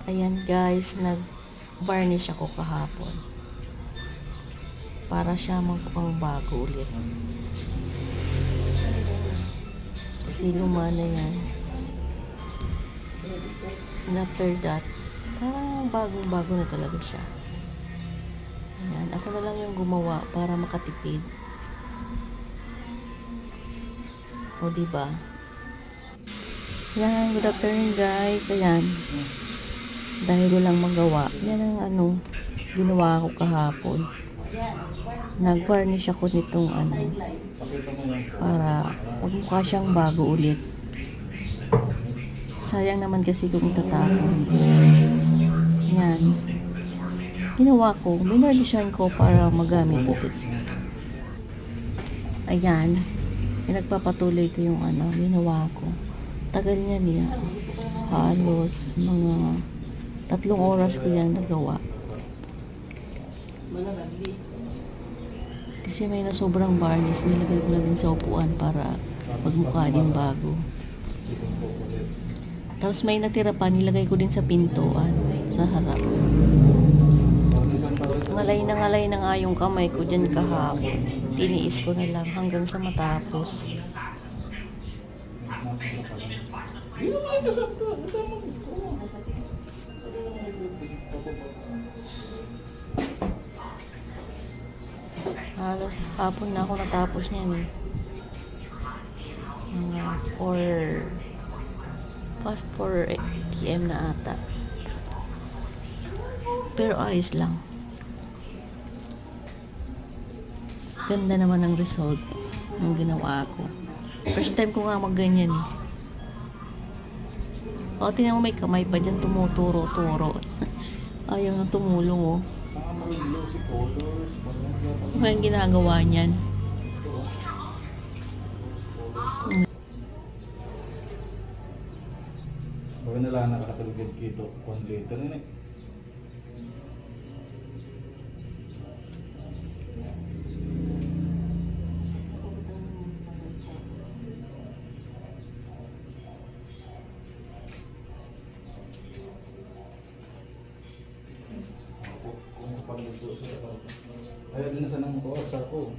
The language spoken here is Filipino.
Ayan guys, nag-varnish ako kahapon. Para siya magmukhang bago ulit. Kasi luma na yan. And after that, parang bagong-bago na talaga siya. Ayan, ako na lang yung gumawa para makatipid. O diba? Yan, good afternoon guys. Ayan. Dahil walang magawa. Yan ang ginawa ko kahapon. Nag-varnish ako nitong para magmukha siyang bago ulit. Sayang naman kasi kung itatapon. Yan. Ginawa ko, binardisyan ko para magamit ulit. Ayan. Pinagpapatuloy ko yung ginawa ko. Tagal niya. Halos mga 3 oras ko yan nagawa. Kasi may sobrang varnish, nilagay ko na din sa upuan para magmukha din bago. Tapos may natira pa, nilagay ko din sa pintuan, sa harap. Ngalay na nga yung kamay ko dyan kahapon. Tiniis ko na lang hanggang sa matapos. Halos hapon na ako natapos niyan eh. Mga 4 PM na ata. Pero ayos lang. Ganda naman ang result ng ginawa ko. First time ko nga magganyan eh. O, tingnan mo may kamay pa dyan tumuturo-turo. Ayaw na tumulong oh. Ano ba yung ginagawa niyan? Baka nila nakakatulog kito kung later na eh. Kung pagluto sa ayaw din na sa nang oras ako.